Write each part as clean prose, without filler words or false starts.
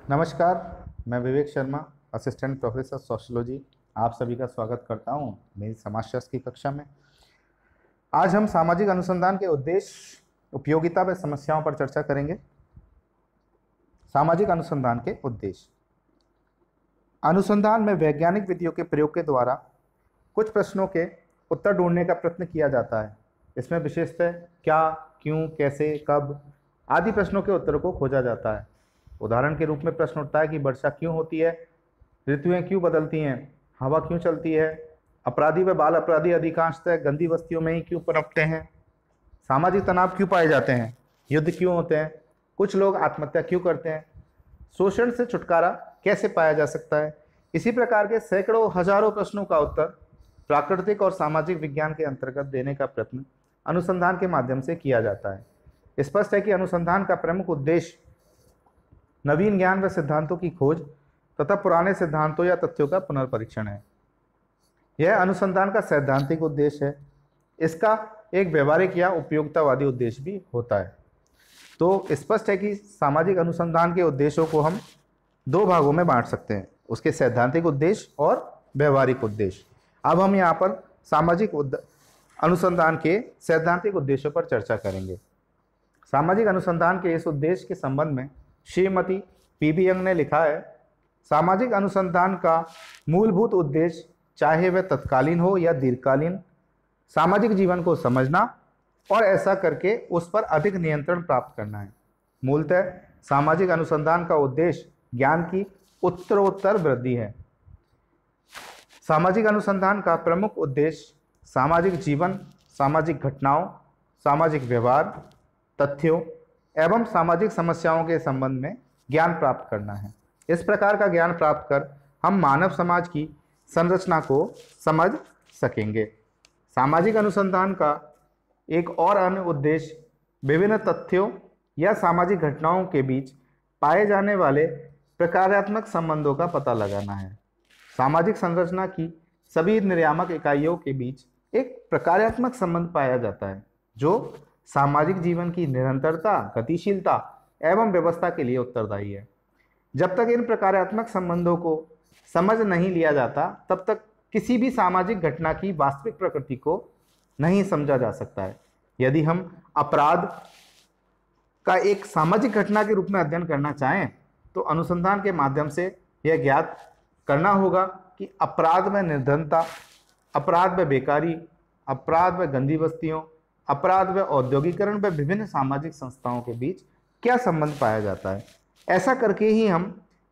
नमस्कार। मैं Vivek Sharma, assistant professor sociology, आप सभी का स्वागत करता हूं मेरी समाजशास्त्र की कक्षा में। आज हम सामाजिक अनुसंधान के उद्देश्य, उपयोगिता व समस्याओं पर चर्चा करेंगे। सामाजिक अनुसंधान के उद्देश्य। अनुसंधान में वैज्ञानिक विधियों के प्रयोग के द्वारा कुछ प्रश्नों के उत्तर ढूंढने का प्रयत्न किया जाता है। इसमें विशेषतः क्या, क्यों, कैसे, कब आदि प्रश्नों के उत्तरों को खोजा जाता है। उदाहरण के रूप में प्रश्न उठता है कि वर्षा क्यों होती है, ऋतुएं क्यों बदलती हैं, हवा क्यों चलती है, अपराधी व बाल अपराधी अधिकांशतः गंदी बस्तियों में ही क्यों पनपते हैं, सामाजिक तनाव क्यों पाए जाते हैं, युद्ध क्यों होते हैं, कुछ लोग आत्महत्या क्यों करते हैं, शोषण से छुटकारा कैसे पाया जा सकता है। इसी प्रकार के सैकड़ों हजारों प्रश्नों का उत्तर प्राकृतिक और सामाजिक विज्ञान के अंतर्गत देने का प्रयत्न अनुसंधान के माध्यम से किया जाता है। स्पष्ट है कि अनुसंधान का प्रमुख उद्देश्य नवीन ज्ञान व सिद्धांतों की खोज तथा पुराने सिद्धांतों या तथ्यों का पुनर्परीक्षण है। यह अनुसंधान का सैद्धांतिक उद्देश्य है। इसका एक व्यवहारिक या उपयोगितावादी उद्देश्य भी होता है। तो स्पष्ट है कि सामाजिक अनुसंधान के उद्देश्यों को हम दो भागों में बांट सकते हैं, उसके सैद्धांतिक उद्देश्य और व्यवहारिक उद्देश्य। अब हम यहाँ पर सामाजिक अनुसंधान के सैद्धांतिक उद्देश्यों पर चर्चा करेंगे। सामाजिक अनुसंधान के इस उद्देश्य के संबंध में श्रीमती पी.बी. यंग ने लिखा है, सामाजिक अनुसंधान का मूलभूत उद्देश्य, चाहे वह तत्कालीन हो या दीर्घकालीन, सामाजिक जीवन को समझना और ऐसा करके उस पर अधिक नियंत्रण प्राप्त करना है। मूलतः सामाजिक अनुसंधान का उद्देश्य ज्ञान की उत्तरोत्तर वृद्धि है। सामाजिक अनुसंधान का प्रमुख उद्देश्य सामाजिक जीवन, सामाजिक घटनाओं, सामाजिक व्यवहार, तथ्यों एवं सामाजिक समस्याओं के संबंध में ज्ञान प्राप्त करना है। इस प्रकार का ज्ञान प्राप्त कर हम मानव समाज की संरचना को समझ सकेंगे। सामाजिक अनुसंधान का एक और अन्य उद्देश्य विभिन्न तथ्यों या सामाजिक घटनाओं के बीच पाए जाने वाले प्रकार्यात्मक संबंधों का पता लगाना है। सामाजिक संरचना की सभी नियामक इकाइयों के बीच एक प्रकार्यात्मक संबंध पाया जाता है जो सामाजिक जीवन की निरंतरता, गतिशीलता एवं व्यवस्था के लिए उत्तरदायी है। जब तक इन प्रकार्यात्मक संबंधों को समझ नहीं लिया जाता, तब तक किसी भी सामाजिक घटना की वास्तविक प्रकृति को नहीं समझा जा सकता है। यदि हम अपराध का एक सामाजिक घटना के रूप में अध्ययन करना चाहें, तो अनुसंधान के माध्यम से यह ज्ञात करना होगा कि अपराध व निर्धनता, अपराध व बेकारी, अपराध व गंदी बस्तियों, अपराध व औद्योगिकरण व विभिन्न सामाजिक संस्थाओं के बीच क्या संबंध पाया जाता है। ऐसा करके ही हम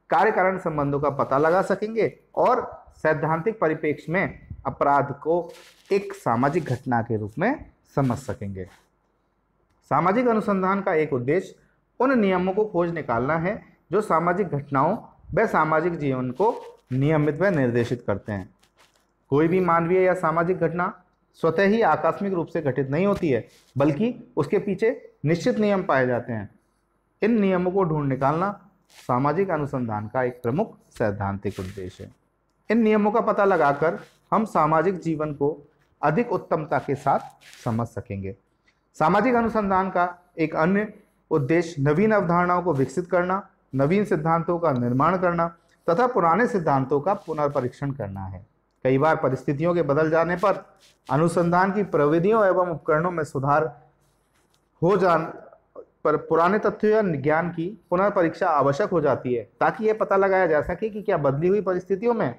कार्य कारण संबंधों का पता लगा सकेंगे और सैद्धांतिक परिप्रेक्ष्य में अपराध को एक सामाजिक घटना के रूप में समझ सकेंगे। सामाजिक अनुसंधान का एक उद्देश्य उन नियमों को खोज निकालना है जो सामाजिक घटनाओं व सामाजिक जीवन को नियमित व निर्देशित करते हैं। कोई भी मानवीय या सामाजिक घटना स्वतः ही आकस्मिक रूप से घटित नहीं होती है, बल्कि उसके पीछे निश्चित नियम पाए जाते हैं। इन नियमों को ढूंढ निकालना सामाजिक अनुसंधान का एक प्रमुख सैद्धांतिक उद्देश्य है। इन नियमों का पता लगाकर हम सामाजिक जीवन को अधिक उत्तमता के साथ समझ सकेंगे। सामाजिक अनुसंधान का एक अन्य उद्देश्य नवीन अवधारणाओं को विकसित करना, नवीन सिद्धांतों का निर्माण करना तथा पुराने सिद्धांतों का पुनर्परीक्षण करना है। कई बार परिस्थितियों के बदल जाने पर अनुसंधान की प्रविधियों एवं उपकरणों में सुधार हो जाने पर पुराने तथ्यों या ज्ञान की पुनर्परीक्षा आवश्यक हो जाती है, ताकि यह पता लगाया जा सके कि क्या बदली हुई परिस्थितियों में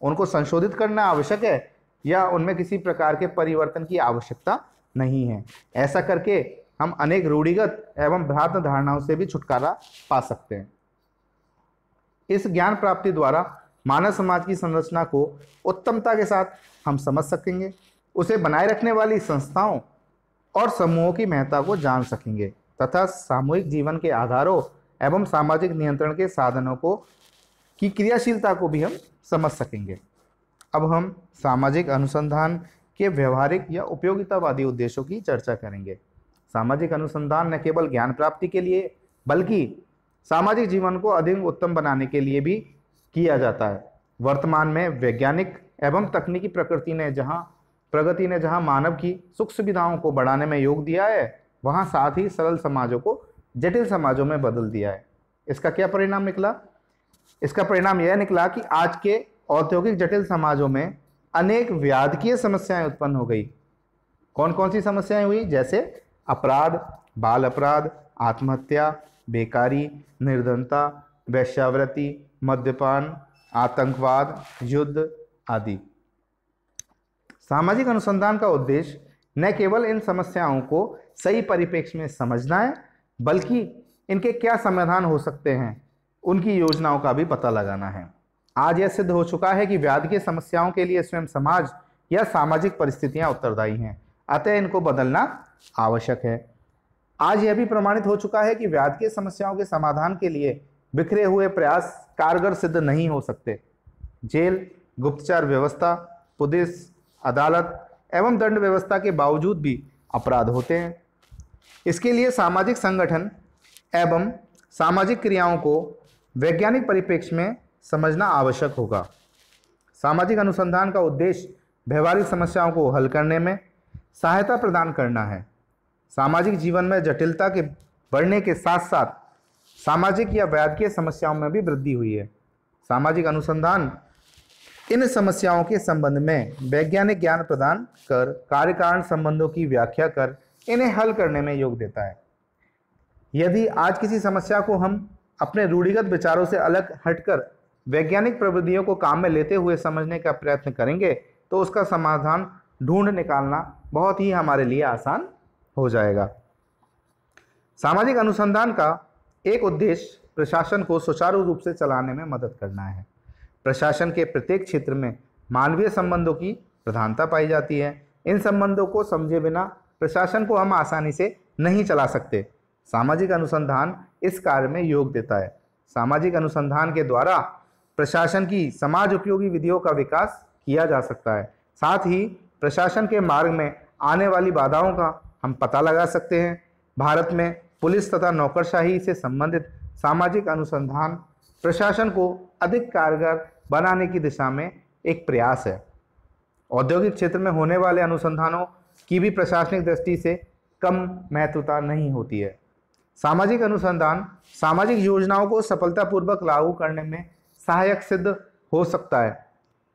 उनको संशोधित करना आवश्यक है या उनमें किसी प्रकार के परिवर्तन की आवश्यकता नहीं है। ऐसा करके हम अनेक रूढ़िगत एवं भ्रांत धारणाओं से भी छुटकारा पा सकते हैं। इस ज्ञान प्राप्ति द्वारा मानव समाज की संरचना को उत्तमता के साथ हम समझ सकेंगे, उसे बनाए रखने वाली संस्थाओं और समूहों की महत्ता को जान सकेंगे तथा सामूहिक जीवन के आधारों एवं सामाजिक नियंत्रण के साधनों को की क्रियाशीलता को भी हम समझ सकेंगे। अब हम सामाजिक अनुसंधान के व्यवहारिक या उपयोगितावादी उद्देश्यों की चर्चा करेंगे। सामाजिक अनुसंधान न केवल ज्ञान प्राप्ति के लिए बल्कि सामाजिक जीवन को अधिक उत्तम बनाने के लिए भी किया जाता है। वर्तमान में वैज्ञानिक एवं तकनीकी प्रगति ने जहां मानव की सुख सुविधाओं को बढ़ाने में योग दिया है, वहां साथ ही सरल समाजों को जटिल समाजों में बदल दिया है। इसका क्या परिणाम निकला? इसका परिणाम यह निकला कि आज के औद्योगिक जटिल समाजों में अनेक व्याधिकीय समस्याएं उत्पन्न हो गई। कौन कौन सी समस्याएं हुई? जैसे अपराध, बाल अपराध, आत्महत्या, बेकारी, निर्धनता, वेश्यावृत्ति, मद्यपान, आतंकवाद, युद्ध आदि। सामाजिक अनुसंधान का उद्देश्य न केवल इन समस्याओं को सही परिप्रेक्ष्य में समझना है, बल्कि इनके क्या समाधान हो सकते हैं, उनकी योजनाओं का भी पता लगाना है। आज यह सिद्ध हो चुका है कि व्याधि की समस्याओं के लिए स्वयं समाज या सामाजिक परिस्थितियां उत्तरदायी हैं, अतः इनको बदलना आवश्यक है। आज यह भी प्रमाणित हो चुका है कि व्याधि की समस्याओं के समाधान के लिए बिखरे हुए प्रयास कारगर सिद्ध नहीं हो सकते। जेल, गुप्तचर व्यवस्था, पुलिस, अदालत एवं दंड व्यवस्था के बावजूद भी अपराध होते हैं। इसके लिए सामाजिक संगठन एवं सामाजिक क्रियाओं को वैज्ञानिक परिप्रेक्ष्य में समझना आवश्यक होगा। सामाजिक अनुसंधान का उद्देश्य व्यवहारिक समस्याओं को हल करने में सहायता प्रदान करना है। सामाजिक जीवन में जटिलता के बढ़ने के साथ साथ सामाजिक या व्याधिकीय समस्याओं में भी वृद्धि हुई है। सामाजिक अनुसंधान इन समस्याओं के संबंध में वैज्ञानिक ज्ञान प्रदान कर कार्य कारण संबंधों की व्याख्या कर इन्हें हल करने में योग देता है। यदि आज किसी समस्या को हम अपने रूढ़िगत विचारों से अलग हटकर वैज्ञानिक प्रविधियों को काम में लेते हुए समझने का प्रयत्न करेंगे तो उसका समाधान ढूंढ निकालना बहुत ही हमारे लिए आसान हो जाएगा। सामाजिक अनुसंधान का एक उद्देश्य प्रशासन को सुचारू रूप से चलाने में मदद करना है। प्रशासन के प्रत्येक क्षेत्र में मानवीय संबंधों की प्रधानता पाई जाती है। इन संबंधों को समझे बिना प्रशासन को हम आसानी से नहीं चला सकते। सामाजिक अनुसंधान इस कार्य में योग देता है। सामाजिक अनुसंधान के द्वारा प्रशासन की समाज उपयोगी विधियों का विकास किया जा सकता है। साथ ही प्रशासन के मार्ग में आने वाली बाधाओं का हम पता लगा सकते हैं। भारत में पुलिस तथा नौकरशाही से संबंधित सामाजिक अनुसंधान प्रशासन को अधिक कारगर बनाने की दिशा में एक प्रयास है। औद्योगिक क्षेत्र में होने वाले अनुसंधानों की भी प्रशासनिक दृष्टि से कम महत्वता नहीं होती है। सामाजिक अनुसंधान सामाजिक योजनाओं को सफलतापूर्वक लागू करने में सहायक सिद्ध हो सकता है।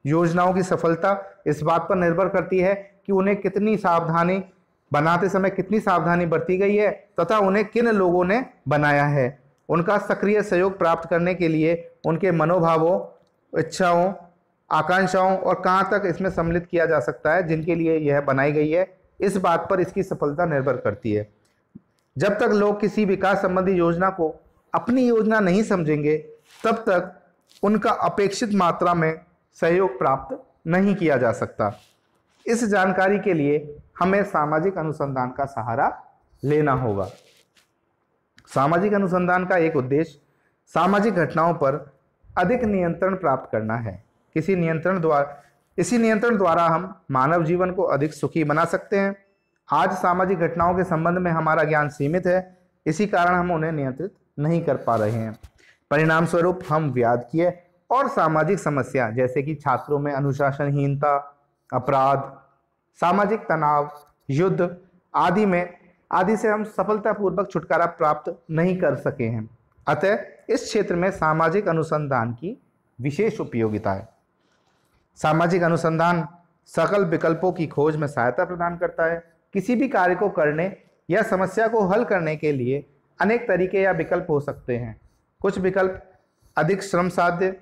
योजनाओं की सफलता इस बात पर निर्भर करती है कि उन्हें कितनी सावधानी बनाते समय कितनी सावधानी बरती गई है तथा उन्हें किन लोगों ने बनाया है। उनका सक्रिय सहयोग प्राप्त करने के लिए उनके मनोभावों, इच्छाओं, आकांक्षाओं और कहाँ तक इसमें सम्मिलित किया जा सकता है जिनके लिए यह बनाई गई है, इस बात पर इसकी सफलता निर्भर करती है। जब तक लोग किसी विकास संबंधी योजना को अपनी योजना नहीं समझेंगे तब तक उनका अपेक्षित मात्रा में सहयोग प्राप्त नहीं किया जा सकता। इस जानकारी के लिए हमें सामाजिक अनुसंधान का सहारा लेना होगा। सामाजिक अनुसंधान का एक उद्देश्य सामाजिक घटनाओं पर अधिक नियंत्रण प्राप्त करना है। इसी नियंत्रण द्वारा हम मानव जीवन को अधिक सुखी बना सकते हैं। आज सामाजिक घटनाओं के संबंध में हमारा ज्ञान सीमित है, इसी कारण हम उन्हें नियंत्रित नहीं कर पा रहे हैं। परिणाम स्वरूप हम व्याधिकीय और सामाजिक समस्या जैसे कि छात्रों में अनुशासनहीनता, अपराध, सामाजिक तनाव, युद्ध आदि से हम सफलतापूर्वक छुटकारा प्राप्त नहीं कर सके हैं। अतः इस क्षेत्र में सामाजिक अनुसंधान की विशेष उपयोगिता है। सामाजिक अनुसंधान सकल विकल्पों की खोज में सहायता प्रदान करता है। किसी भी कार्य को करने या समस्या को हल करने के लिए अनेक तरीके या विकल्प हो सकते हैं। कुछ विकल्प अधिक श्रम साध्य,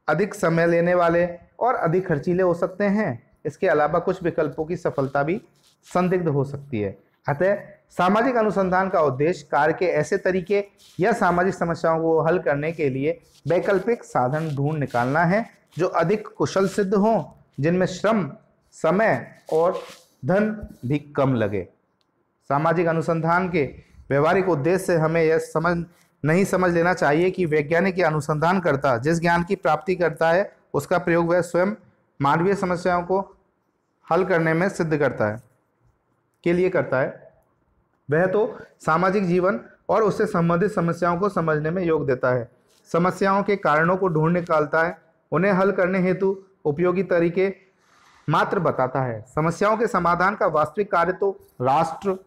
अधिक समय लेने वाले और अधिक खर्चीले हो सकते हैं। इसके अलावा कुछ विकल्पों की सफलता भी संदिग्ध हो सकती है। अतः सामाजिक अनुसंधान का उद्देश्य कार्य के ऐसे तरीके या सामाजिक समस्याओं को हल करने के लिए वैकल्पिक साधन ढूंढ निकालना है जो अधिक कुशल सिद्ध हों, जिनमें श्रम, समय और धन भी कम लगे। सामाजिक अनुसंधान के व्यवहारिक उद्देश्य से हमें यह समझ लेना चाहिए कि वैज्ञानिक या अनुसंधानकर्ता जिस ज्ञान की प्राप्ति करता है उसका प्रयोग वह स्वयं मानवीय समस्याओं को हल करने में सिद्ध करता है वह तो सामाजिक जीवन और उससे संबंधित समस्याओं को समझने में योग देता है, समस्याओं के कारणों को ढूंढ निकालता है, उन्हें हल करने हेतु उपयोगी तरीके मात्र बताता है। समस्याओं के समाधान का वास्तविक कार्य तो राष्ट्र,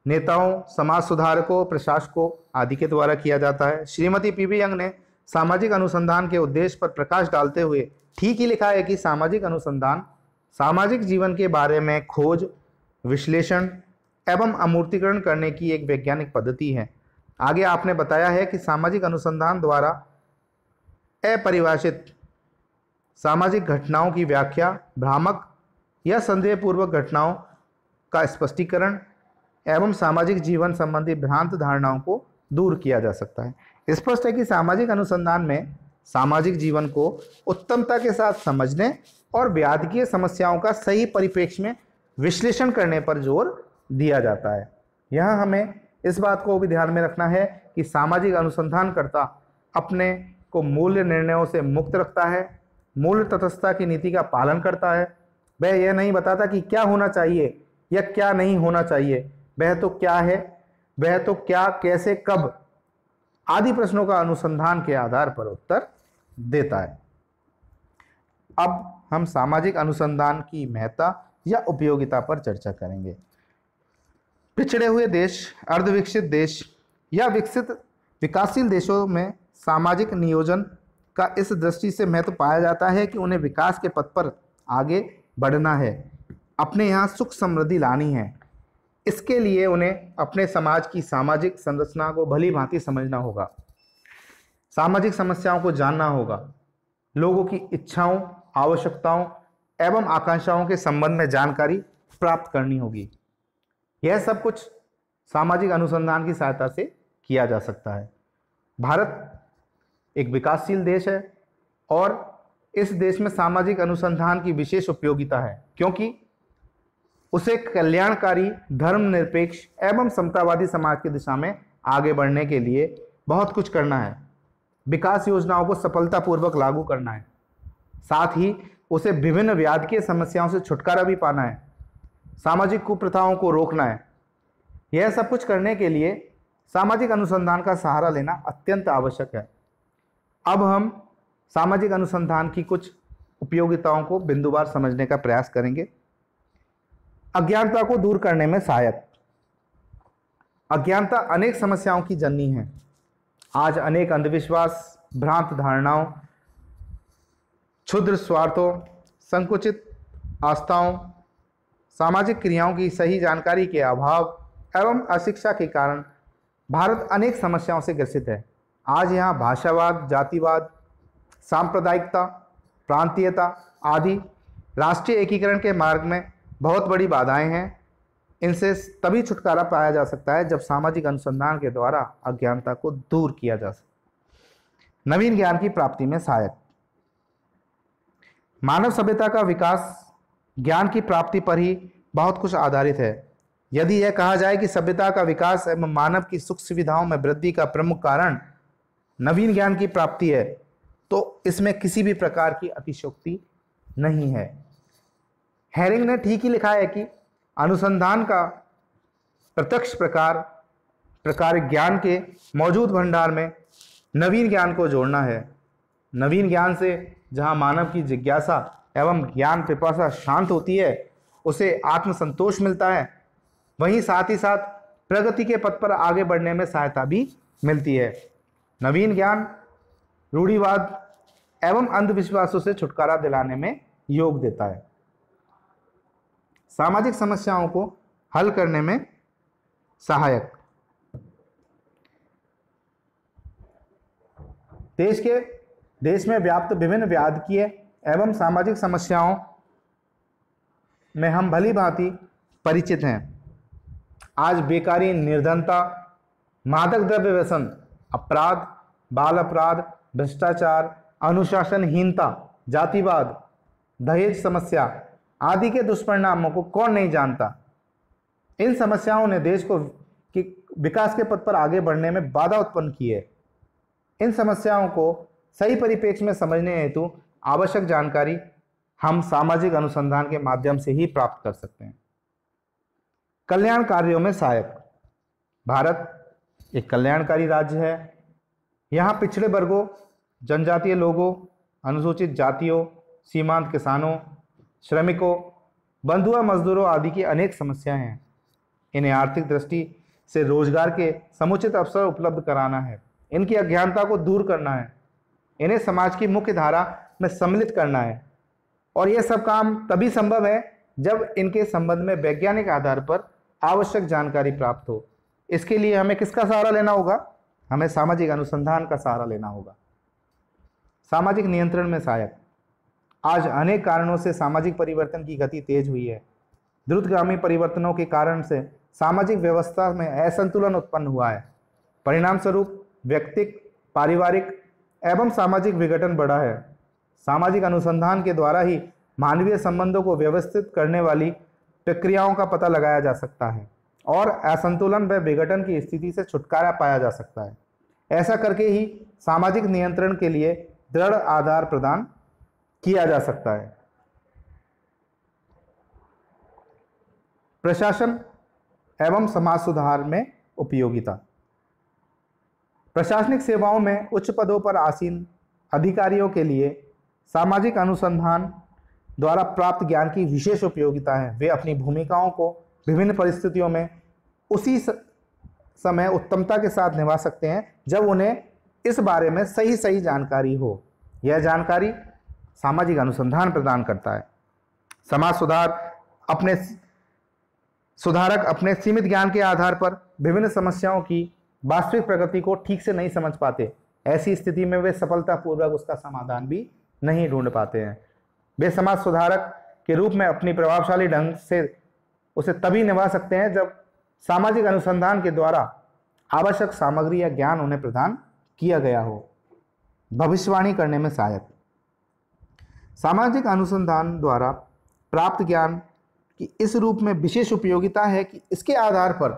नेताओं, समाज सुधारकों, प्रशासकों आदि के द्वारा किया जाता है। श्रीमती पीवी यंग ने सामाजिक अनुसंधान के उद्देश्य पर प्रकाश डालते हुए ठीक ही लिखा है कि सामाजिक अनुसंधान सामाजिक जीवन के बारे में खोज, विश्लेषण एवं अमूर्तीकरण करने की एक वैज्ञानिक पद्धति है। आगे आपने बताया है कि सामाजिक अनुसंधान द्वारा अपरिभाषित सामाजिक घटनाओं की व्याख्या, भ्रामक या संदेहपूर्वक घटनाओं का स्पष्टीकरण एवं सामाजिक जीवन संबंधी भ्रांत धारणाओं को दूर किया जा सकता है। स्पष्ट है कि सामाजिक अनुसंधान में सामाजिक जीवन को उत्तमता के साथ समझने और व्याधिकीय समस्याओं का सही परिप्रेक्ष्य में विश्लेषण करने पर जोर दिया जाता है। यहाँ हमें इस बात को भी ध्यान में रखना है कि सामाजिक अनुसंधानकर्ता अपने को मूल्य निर्णयों से मुक्त रखता है, मूल्य तटस्थता की नीति का पालन करता है। वह यह नहीं बताता कि क्या होना चाहिए या क्या नहीं होना चाहिए, वह तो क्या है, वह तो क्या, कैसे, कब आदि प्रश्नों का अनुसंधान के आधार पर उत्तर देता है। अब हम सामाजिक अनुसंधान की महत्ता या उपयोगिता पर चर्चा करेंगे। पिछड़े हुए देश, अर्धविकसित देश या विकासशील देशों में सामाजिक नियोजन का इस दृष्टि से महत्व पाया जाता है कि उन्हें विकास के पथ पर आगे बढ़ना है, अपने यहाँ सुख समृद्धि लानी है। इसके लिए उन्हें अपने समाज की सामाजिक संरचना को भली भांति समझना होगा, सामाजिक समस्याओं को जानना होगा, लोगों की इच्छाओं, आवश्यकताओं एवं आकांक्षाओं के संबंध में जानकारी प्राप्त करनी होगी। यह सब कुछ सामाजिक अनुसंधान की सहायता से किया जा सकता है। भारत एक विकासशील देश है और इस देश में सामाजिक अनुसंधान की विशेष उपयोगिता है, क्योंकि उसे कल्याणकारी, धर्मनिरपेक्ष एवं समतावादी समाज की दिशा में आगे बढ़ने के लिए बहुत कुछ करना है। विकास योजनाओं को सफलतापूर्वक लागू करना है, साथ ही उसे विभिन्न व्याधिकीय समस्याओं से छुटकारा भी पाना है, सामाजिक कुप्रथाओं को रोकना है। यह सब कुछ करने के लिए सामाजिक अनुसंधान का सहारा लेना अत्यंत आवश्यक है। अब हम सामाजिक अनुसंधान की कुछ उपयोगिताओं को बिंदुवार समझने का प्रयास करेंगे। अज्ञानता को दूर करने में सहायक। अज्ञानता अनेक समस्याओं की जननी है। आज अनेक अंधविश्वास, भ्रांत धारणाओं, क्षुद्र स्वार्थों, संकुचित आस्थाओं, सामाजिक क्रियाओं की सही जानकारी के अभाव एवं अशिक्षा के कारण भारत अनेक समस्याओं से ग्रसित है। आज यहाँ भाषावाद, जातिवाद, सांप्रदायिकता, प्रांतीयता आदि राष्ट्रीय एकीकरण के मार्ग में बहुत बड़ी बाधाएं हैं। इनसे तभी छुटकारा पाया जा सकता है जब सामाजिक अनुसंधान के द्वारा अज्ञानता को दूर किया जा सके। नवीन ज्ञान की प्राप्ति में सहायक। मानव सभ्यता का विकास ज्ञान की प्राप्ति पर ही बहुत कुछ आधारित है। यदि यह कहा जाए कि सभ्यता का विकास एवं मानव की सुख सुविधाओं में वृद्धि का प्रमुख कारण नवीन ज्ञान की प्राप्ति है, तो इसमें किसी भी प्रकार की अतिशयोक्ति नहीं है। हैरिंग ने ठीक ही लिखा है कि अनुसंधान का प्रत्यक्ष प्रकार ज्ञान के मौजूद भंडार में नवीन ज्ञान को जोड़ना है। नवीन ज्ञान से जहाँ मानव की जिज्ञासा एवं ज्ञान पिपासा शांत होती है, उसे आत्मसंतोष मिलता है, वहीं साथ ही साथ प्रगति के पथ पर आगे बढ़ने में सहायता भी मिलती है। नवीन ज्ञान रूढ़िवाद एवं अंधविश्वासों से छुटकारा दिलाने में योग देता है। सामाजिक समस्याओं को हल करने में सहायक। देश में व्याप्त विभिन्न व्याधिकीय एवं सामाजिक समस्याओं में हम भली भांति परिचित हैं। आज बेकारी, निर्धनता, मादक द्रव्य व्यसन, अपराध, बाल अपराध, भ्रष्टाचार, अनुशासनहीनता, जातिवाद, दहेज समस्या आदि के दुष्परिणामों को कौन नहीं जानता। इन समस्याओं ने देश को विकास के पथ पर आगे बढ़ने में बाधा उत्पन्न की है। इन समस्याओं को सही परिप्रेक्ष्य में समझने हेतु आवश्यक जानकारी हम सामाजिक अनुसंधान के माध्यम से ही प्राप्त कर सकते हैं। कल्याण कार्यों में सहायक। भारत एक कल्याणकारी राज्य है। यहाँ पिछड़े वर्गों, जनजातीय लोगों, अनुसूचित जातियों, सीमांत किसानों, श्रमिकों, बंधुआ मजदूरों आदि की अनेक समस्याएं हैं। इन्हें आर्थिक दृष्टि से रोजगार के समुचित अवसर उपलब्ध कराना है, इनकी अज्ञानता को दूर करना है, इन्हें समाज की मुख्य धारा में सम्मिलित करना है। और यह सब काम तभी संभव है जब इनके संबंध में वैज्ञानिक आधार पर आवश्यक जानकारी प्राप्त हो। इसके लिए हमें किसका सहारा लेना होगा? हमें सामाजिक अनुसंधान का सहारा लेना होगा। सामाजिक नियंत्रण में सहायक। आज अनेक कारणों से सामाजिक परिवर्तन की गति तेज हुई है। द्रुतगामी परिवर्तनों के कारण से सामाजिक व्यवस्था में असंतुलन उत्पन्न हुआ है। परिणाम स्वरूप व्यक्तिक, पारिवारिक एवं सामाजिक विघटन बढ़ा है। सामाजिक अनुसंधान के द्वारा ही मानवीय संबंधों को व्यवस्थित करने वाली प्रक्रियाओं का पता लगाया जा सकता है और असंतुलन व विघटन की स्थिति से छुटकारा पाया जा सकता है। ऐसा करके ही सामाजिक नियंत्रण के लिए दृढ़ आधार प्रदान किया जा सकता है। प्रशासन एवं समाज सुधार में उपयोगिता। प्रशासनिक सेवाओं में उच्च पदों पर आसीन अधिकारियों के लिए सामाजिक अनुसंधान द्वारा प्राप्त ज्ञान की विशेष उपयोगिता है। वे अपनी भूमिकाओं को विभिन्न परिस्थितियों में उसी समय उत्तमता के साथ निभा सकते हैं जब उन्हें इस बारे में सही जानकारी हो। यह जानकारी सामाजिक अनुसंधान प्रदान करता है। समाज सुधारक अपने सीमित ज्ञान के आधार पर विभिन्न समस्याओं की वास्तविक प्रगति को ठीक से नहीं समझ पाते। ऐसी स्थिति में वे सफलतापूर्वक उसका समाधान भी नहीं ढूंढ पाते हैं। वे समाज सुधारक के रूप में अपनी प्रभावशाली ढंग से उसे तभी निभा सकते हैं जब सामाजिक अनुसंधान के द्वारा आवश्यक सामग्री या ज्ञान उन्हें प्रदान किया गया हो। भविष्यवाणी करने में सहायक। सामाजिक अनुसंधान द्वारा प्राप्त ज्ञान की इस रूप में विशेष उपयोगिता है कि इसके आधार पर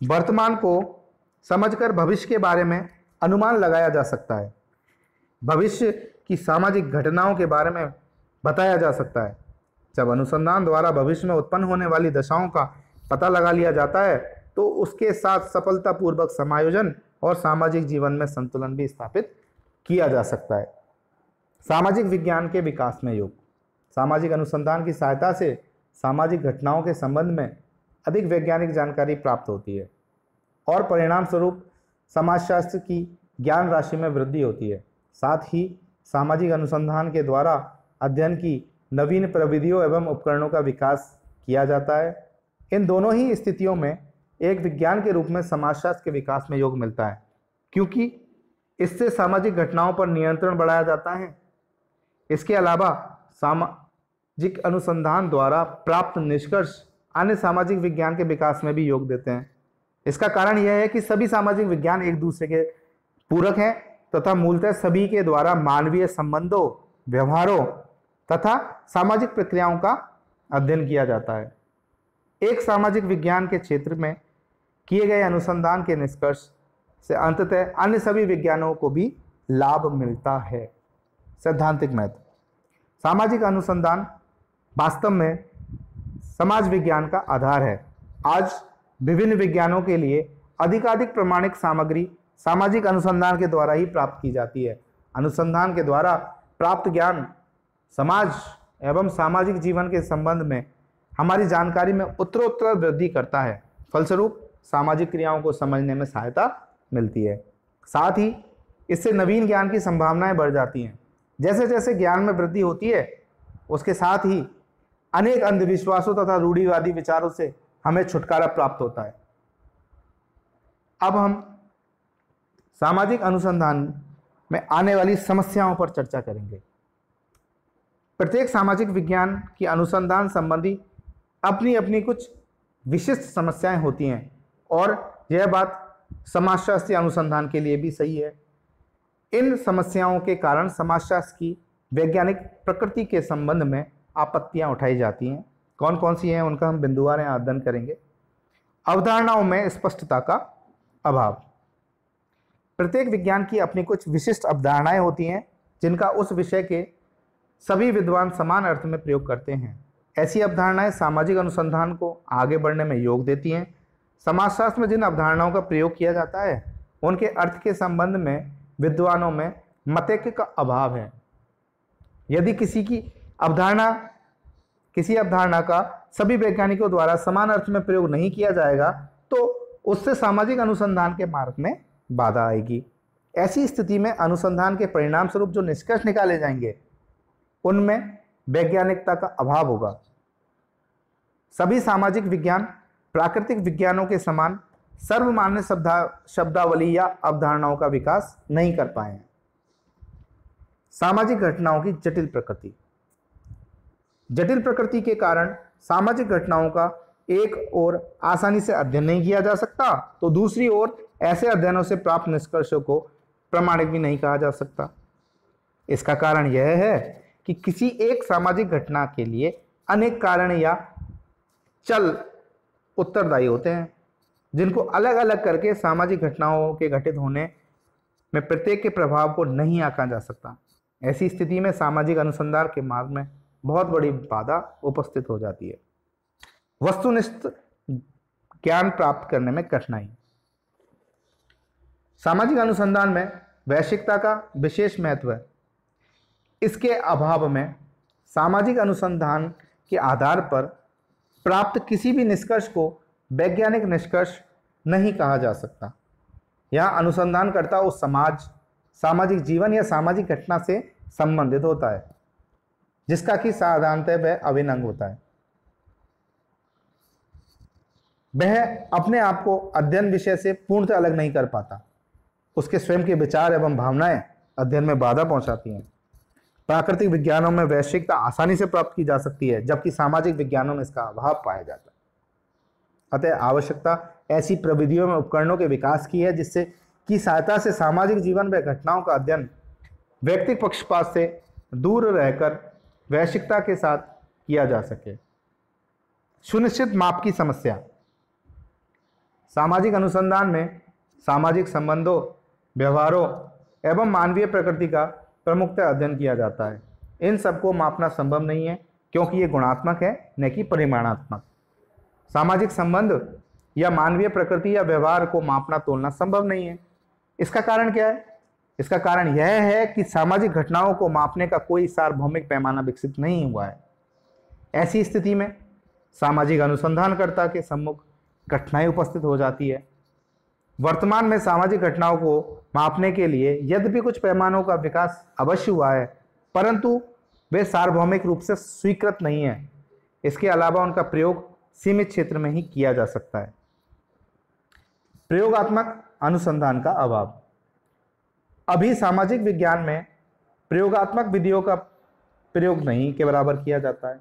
वर्तमान को समझकर भविष्य के बारे में अनुमान लगाया जा सकता है। भविष्य की सामाजिक घटनाओं के बारे में बताया जा सकता है। जब अनुसंधान द्वारा भविष्य में उत्पन्न होने वाली दशाओं का पता लगा लिया जाता है तो उसके साथ सफलतापूर्वक समायोजन और सामाजिक जीवन में संतुलन भी स्थापित किया जा सकता है। सामाजिक विज्ञान के विकास में योग। सामाजिक अनुसंधान की सहायता से सामाजिक घटनाओं के संबंध में अधिक वैज्ञानिक जानकारी प्राप्त होती है और परिणाम स्वरूप समाजशास्त्र की ज्ञान राशि में वृद्धि होती है। साथ ही सामाजिक अनुसंधान के द्वारा अध्ययन की नवीन प्रविधियों एवं उपकरणों का विकास किया जाता है। इन दोनों ही स्थितियों में एक विज्ञान के रूप में समाजशास्त्र के विकास में योग मिलता है, क्योंकि इससे सामाजिक घटनाओं पर नियंत्रण बढ़ाया जाता है। इसके अलावा सामाजिक अनुसंधान द्वारा प्राप्त निष्कर्ष अन्य सामाजिक विज्ञान के विकास में भी योग देते हैं। इसका कारण यह है कि सभी सामाजिक विज्ञान एक दूसरे के पूरक हैं तथा मूलतः सभी के द्वारा मानवीय संबंधों, व्यवहारों तथा सामाजिक प्रक्रियाओं का अध्ययन किया जाता है। एक सामाजिक विज्ञान के क्षेत्र में किए गए अनुसंधान के निष्कर्ष से अंततः अन्य सभी विज्ञानों को भी लाभ मिलता है। सैद्धांतिक महत्व। सामाजिक अनुसंधान वास्तव में समाज विज्ञान का आधार है। आज विभिन्न विज्ञानों के लिए अधिकाधिक प्रमाणिक सामग्री सामाजिक अनुसंधान के द्वारा ही प्राप्त की जाती है। अनुसंधान के द्वारा प्राप्त ज्ञान समाज एवं सामाजिक जीवन के संबंध में हमारी जानकारी में उत्तरोत्तर वृद्धि करता है। फलस्वरूप सामाजिक क्रियाओं को समझने में सहायता मिलती है। साथ ही इससे नवीन ज्ञान की संभावनाएं बढ़ जाती हैं। जैसे जैसे ज्ञान में वृद्धि होती है उसके साथ ही अनेक अंधविश्वासों तथा रूढ़िवादी विचारों से हमें छुटकारा प्राप्त होता है। अब हम सामाजिक अनुसंधान में आने वाली समस्याओं पर चर्चा करेंगे। प्रत्येक सामाजिक विज्ञान की अनुसंधान संबंधी अपनी अपनी कुछ विशिष्ट समस्याएं होती हैं और यह बात समाजशास्त्रीय अनुसंधान के लिए भी सही है। इन समस्याओं के कारण समाजशास्त्र की वैज्ञानिक प्रकृति के संबंध में आपत्तियां उठाई जाती हैं। कौन कौन सी हैं उनका हम बिंदुवार अध्ययन करेंगे। अवधारणाओं में स्पष्टता का अभाव। प्रत्येक विज्ञान की अपनी कुछ विशिष्ट अवधारणाएं होती हैं जिनका उस विषय के सभी विद्वान समान अर्थ में प्रयोग करते हैं। ऐसी अवधारणाएं सामाजिक अनुसंधान को आगे बढ़ने में योग देती हैं। समाजशास्त्र में जिन अवधारणाओं का प्रयोग किया जाता है उनके अर्थ के संबंध में विद्वानों में मतैक्य का अभाव है। यदि किसी अवधारणा का सभी वैज्ञानिकों द्वारा समान अर्थ में प्रयोग नहीं किया जाएगा तो उससे सामाजिक अनुसंधान के मार्ग में बाधा आएगी। ऐसी स्थिति में अनुसंधान के परिणाम स्वरूप जो निष्कर्ष निकाले जाएंगे उनमें वैज्ञानिकता का अभाव होगा। सभी सामाजिक विज्ञान प्राकृतिक विज्ञानों के समान सर्वमान्य शब्दावली या अवधारणाओं का विकास नहीं कर पाए हैं। सामाजिक घटनाओं की जटिल प्रकृति। जटिल प्रकृति के कारण सामाजिक घटनाओं का एक ओर आसानी से अध्ययन नहीं किया जा सकता, तो दूसरी ओर ऐसे अध्ययनों से प्राप्त निष्कर्षों को प्रमाणिक भी नहीं कहा जा सकता। इसका कारण यह है कि किसी एक सामाजिक घटना के लिए अनेक कारण या चल उत्तरदायी होते हैं, जिनको अलग अलग करके सामाजिक घटनाओं के घटित होने में प्रत्येक के प्रभाव को नहीं आंका जा सकता। ऐसी स्थिति में सामाजिक अनुसंधान के मार्ग में बहुत बड़ी बाधा उपस्थित हो जाती है। वस्तुनिष्ठ ज्ञान प्राप्त करने में कठिनाई। सामाजिक अनुसंधान में वैश्विकता का विशेष महत्व है। इसके अभाव में सामाजिक अनुसंधान के आधार पर प्राप्त किसी भी निष्कर्ष को वैज्ञानिक निष्कर्ष नहीं कहा जा सकता। यह अनुसंधानकर्ता उस सामाजिक जीवन या सामाजिक घटना से संबंधित होता है जिसका कि साधारणतः वह अभिन्न अंग होता है। वह अपने आप को अध्ययन विषय से पूर्णतः अलग नहीं कर पाता। उसके स्वयं के विचार एवं भावनाएं अध्ययन में बाधा पहुंचाती हैं। प्राकृतिक विज्ञानों में वैश्विकता आसानी से प्राप्त की जा सकती है, जबकि सामाजिक विज्ञानों में इसका अभाव पाया जाता है। अतः आवश्यकता ऐसी प्रविधियों में उपकरणों के विकास की है जिससे की सहायता से सामाजिक जीवन व घटनाओं का अध्ययन व्यक्तिगत पक्षपात से दूर रहकर वैश्विकता के साथ किया जा सके। सुनिश्चित माप की समस्या। सामाजिक अनुसंधान में सामाजिक संबंधों, व्यवहारों एवं मानवीय प्रकृति का प्रमुखतः अध्ययन किया जाता है। इन सबको मापना संभव नहीं है क्योंकि ये गुणात्मक है न कि परिमाणात्मक। सामाजिक संबंध या मानवीय प्रकृति या व्यवहार को मापना तोलना संभव नहीं है। इसका कारण क्या है? इसका कारण यह है कि सामाजिक घटनाओं को मापने का कोई सार्वभौमिक पैमाना विकसित नहीं हुआ है। ऐसी स्थिति में सामाजिक अनुसंधानकर्ता के सम्मुख कठिनाई उपस्थित हो जाती है। वर्तमान में सामाजिक घटनाओं को मापने के लिए यद्यपि कुछ पैमानों का विकास अवश्य हुआ है, परंतु वे सार्वभौमिक रूप से स्वीकृत नहीं है। इसके अलावा उनका प्रयोग सीमित क्षेत्र में ही किया जा सकता है। प्रयोगात्मक अनुसंधान का अभाव। अभी सामाजिक विज्ञान में प्रयोगात्मक विधियों का प्रयोग नहीं के बराबर किया जाता है।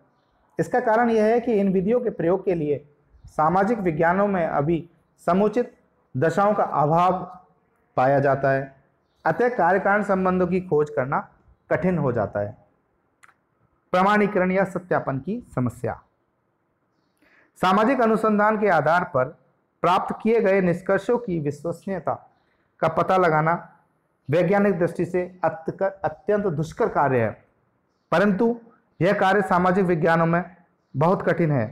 इसका कारण यह है कि इन विधियों के प्रयोग के लिए सामाजिक विज्ञानों में अभी समुचित दशाओं का अभाव पाया जाता है। अतः कार्यकारण संबंधों की खोज करना कठिन हो जाता है। प्रमाणीकरण या सत्यापन की समस्या। सामाजिक अनुसंधान के आधार पर प्राप्त किए गए निष्कर्षों की विश्वसनीयता का पता लगाना वैज्ञानिक दृष्टि से अत्यंत दुष्कर कार्य है, परंतु यह कार्य सामाजिक विज्ञानों में बहुत कठिन है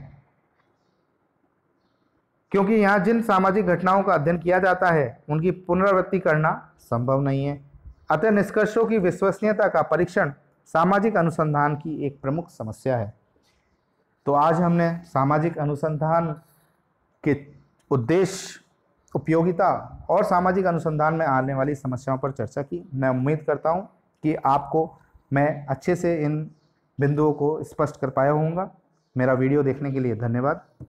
क्योंकि यहाँ जिन सामाजिक घटनाओं का अध्ययन किया जाता है उनकी पुनरावृत्ति करना संभव नहीं है। अतः निष्कर्षों की विश्वसनीयता का परीक्षण सामाजिक अनुसंधान की एक प्रमुख समस्या है। तो आज हमने सामाजिक अनुसंधान के उद्देश्य, उपयोगिता और सामाजिक अनुसंधान में आने वाली समस्याओं पर चर्चा की। मैं उम्मीद करता हूं कि आपको मैं अच्छे से इन बिंदुओं को स्पष्ट कर पाया होऊंगा। मेरा वीडियो देखने के लिए धन्यवाद।